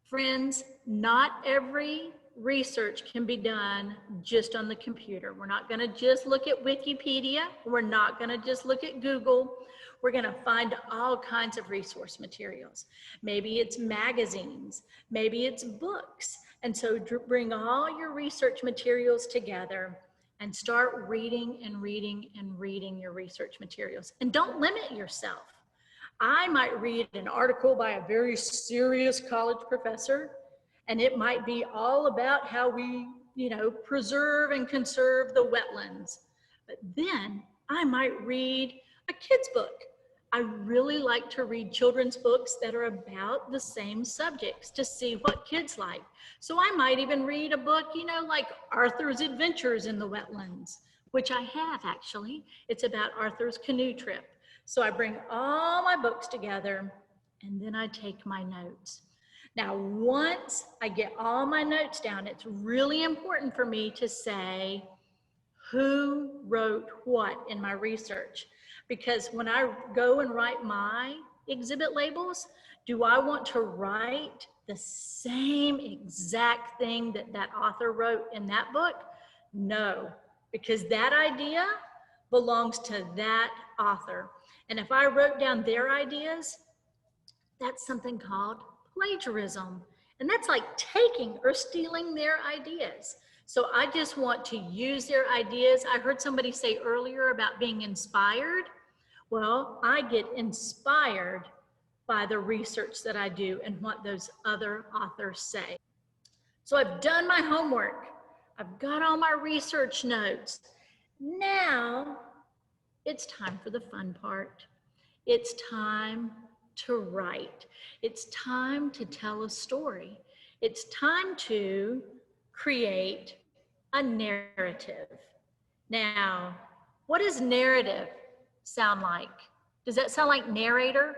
Friends, not every research can be done just on the computer. We're not going to just look at Wikipedia. We're not going to just look at Google. We're going to find all kinds of resource materials. Maybe it's magazines, maybe it's books. And so bring all your research materials together and start reading and reading and reading your research materials. And don't limit yourself. I might read an article by a very serious college professor, and it might be all about how we, preserve and conserve the wetlands. But then I might read a kid's book. I really like to read children's books that are about the same subjects to see what kids like. So I might even read a book, like Arthur's Adventures in the Wetlands, which I have actually. It's about Arthur's canoe trip. So I bring all my books together and then I take my notes. Now, once I get all my notes down, it's really important for me to say who wrote what in my research. Because when I go and write my exhibit labels, do I want to write the same exact thing that that author wrote in that book? No, because that idea belongs to that author. And if I wrote down their ideas, that's something called plagiarism. And that's like taking or stealing their ideas. So I just want to use their ideas. I heard somebody say earlier about being inspired. Well, I get inspired by the research that I do and what those other authors say. So I've done my homework. I've got all my research notes. Now it's time for the fun part. It's time to write. It's time to tell a story. It's time to create a narrative. Now, what does narrative sound like? Does that sound like narrator?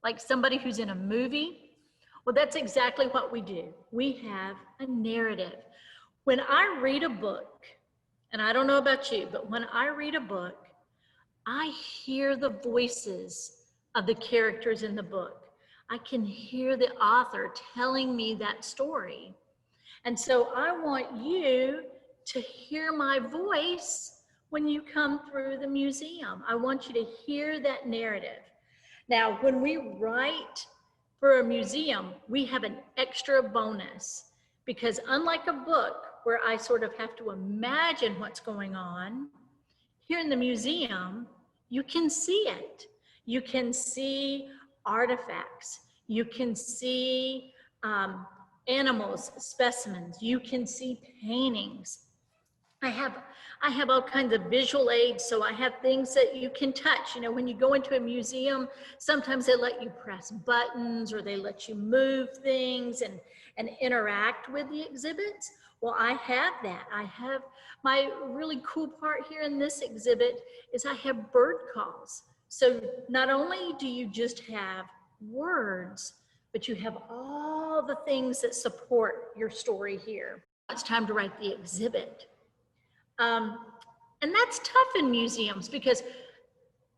Like somebody who's in a movie? Well, that's exactly what we do. We have a narrative. When I read a book, and I don't know about you, but when I read a book, I hear the voices of the characters in the book. I can hear the author telling me that story. And so I want you to hear my voice when you come through the museum. I want you to hear that narrative. Now, when we write for a museum, we have an extra bonus because unlike a book where I sort of have to imagine what's going on, here in the museum, you can see it. You can see artifacts. You can see animals, specimens. You can see paintings. I have all kinds of visual aids, so I have things that you can touch. When you go into a museum, sometimes they let you press buttons or they let you move things and interact with the exhibits. Well, I have that. I have my really cool part here in this exhibit is I have bird calls. So not only do you just have words, but you have all the things that support your story here. It's time to write the exhibit. And that's tough in museums because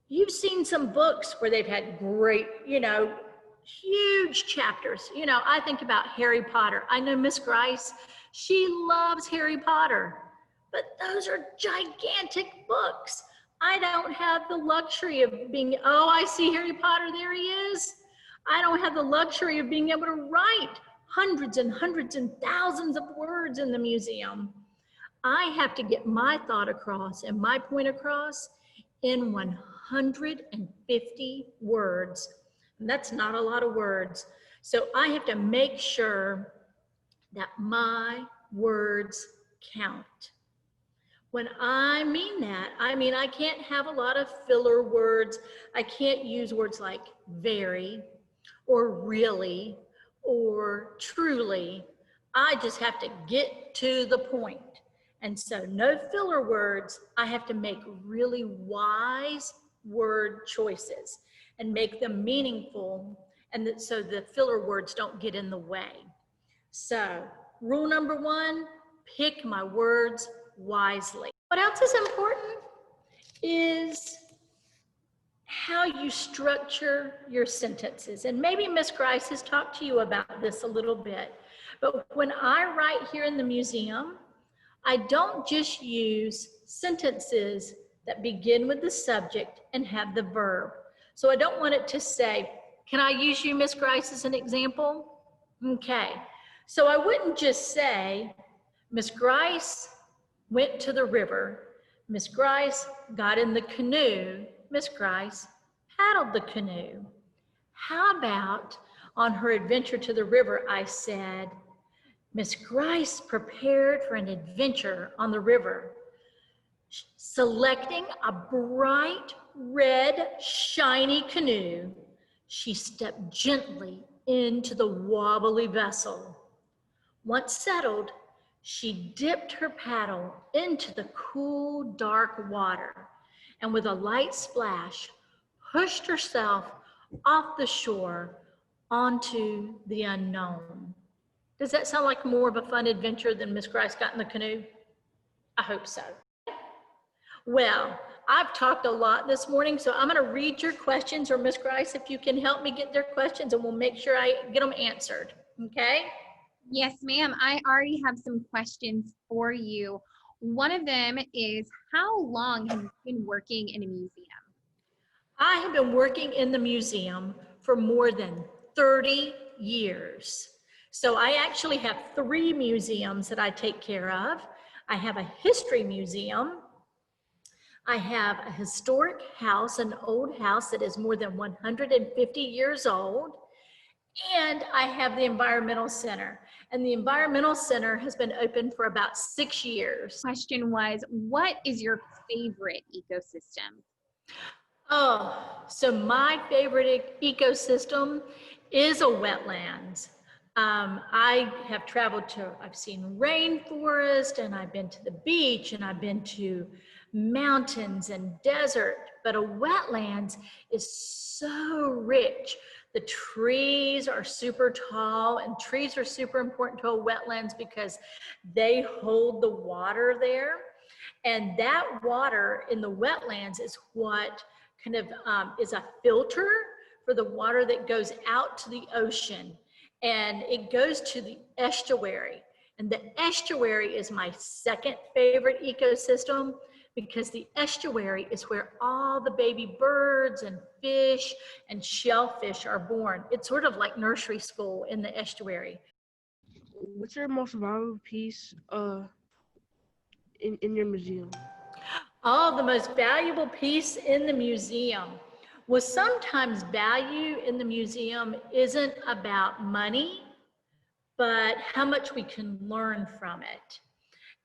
you've seen some books where they've had great, huge chapters. I think about Harry Potter. I know Miss Grice, she loves Harry Potter, but those are gigantic books. I don't have the luxury of being, oh, I see Harry Potter, there he is. I don't have the luxury of being able to write hundreds and hundreds and thousands of words in the museum. I have to get my thought across and my point across in 150 words. And that's not a lot of words. So I have to make sure that my words count. When I mean that, I mean I can't have a lot of filler words. I can't use words like very or really or truly. I just have to get to the point. And so no filler words. I have to make really wise word choices and make them meaningful, and so the filler words don't get in the way. So rule number one, pick my words wisely. What else is important is how you structure your sentences. And maybe Miss Grice has talked to you about this a little bit. But when I write here in the museum, I don't just use sentences that begin with the subject and have the verb. So I don't want it to say, can I use you, Miss Grice, as an example? Okay. So I wouldn't just say, Miss Grice went to the river. Miss Grice got in the canoe. Miss Grice paddled the canoe. How about on her adventure to the river, I said, Miss Grice prepared for an adventure on the river, selecting a bright red, shiny canoe. She stepped gently into the wobbly vessel. Once settled, she dipped her paddle into the cool, dark water and with a light splash, pushed herself off the shore onto the unknown. Does that sound like more of a fun adventure than Miss Grice got in the canoe? I hope so. Well, I've talked a lot this morning, so I'm going to read your questions, or Miss Grice, if you can help me get their questions, and we'll make sure I get them answered, okay? Yes, ma'am. I already have some questions for you. One of them is, how long have you been working in a museum? I have been working in the museum for more than 30 years. So I actually have 3 museums that I take care of. I have a history museum. I have a historic house, an old house that is more than 150 years old. And I have the Environmental Center. And the Environmental Center has been open for about 6 years. Question was, what is your favorite ecosystem? Oh, so my favorite ecosystem is a wetlands. I have traveled to, I've seen rainforest, and I've been to the beach, and I've been to mountains and desert, but a wetlands is so rich. The trees are super tall, and trees are super important to a wetlands because they hold the water there. And that water in the wetlands is what kind of is a filter for the water that goes out to the ocean. And it goes to the estuary. And the estuary is my second favorite ecosystem because the estuary is where all the baby birds and fish and shellfish are born. It's sort of like nursery school in the estuary. What's your most valuable piece in your museum? Oh, the most valuable piece in the museum. Well, sometimes value in the museum isn't about money, but how much we can learn from it.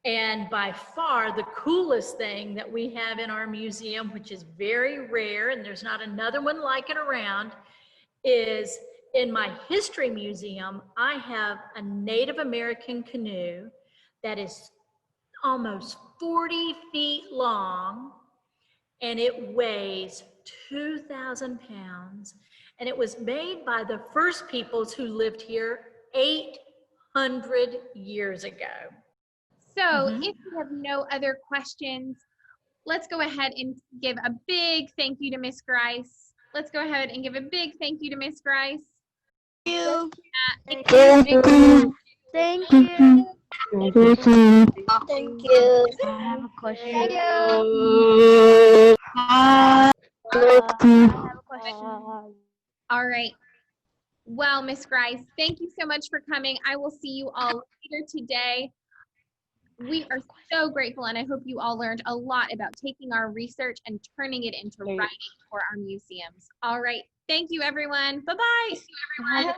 And by far, the coolest thing that we have in our museum, which is very rare, and there's not another one like it around, is in my history museum, I have a Native American canoe that is almost 40 feet long, and it weighs 2,000 pounds. And it was made by the first peoples who lived here 800 years ago. So if you have no other questions, let's go ahead and give a big thank you to Miss Grice. Let's go ahead and give a big thank you to Miss Grice. Thank you. Thank you. Thank you. Thank you. I have a question. Thank you. I have a question. All right. Well, Miss Grice, thank you so much for coming. I will see you all later today. We are so grateful, and I hope you all learned a lot about taking our research and turning it into writing for our museums. All right. Thank you, everyone. Bye-bye. See you, everyone.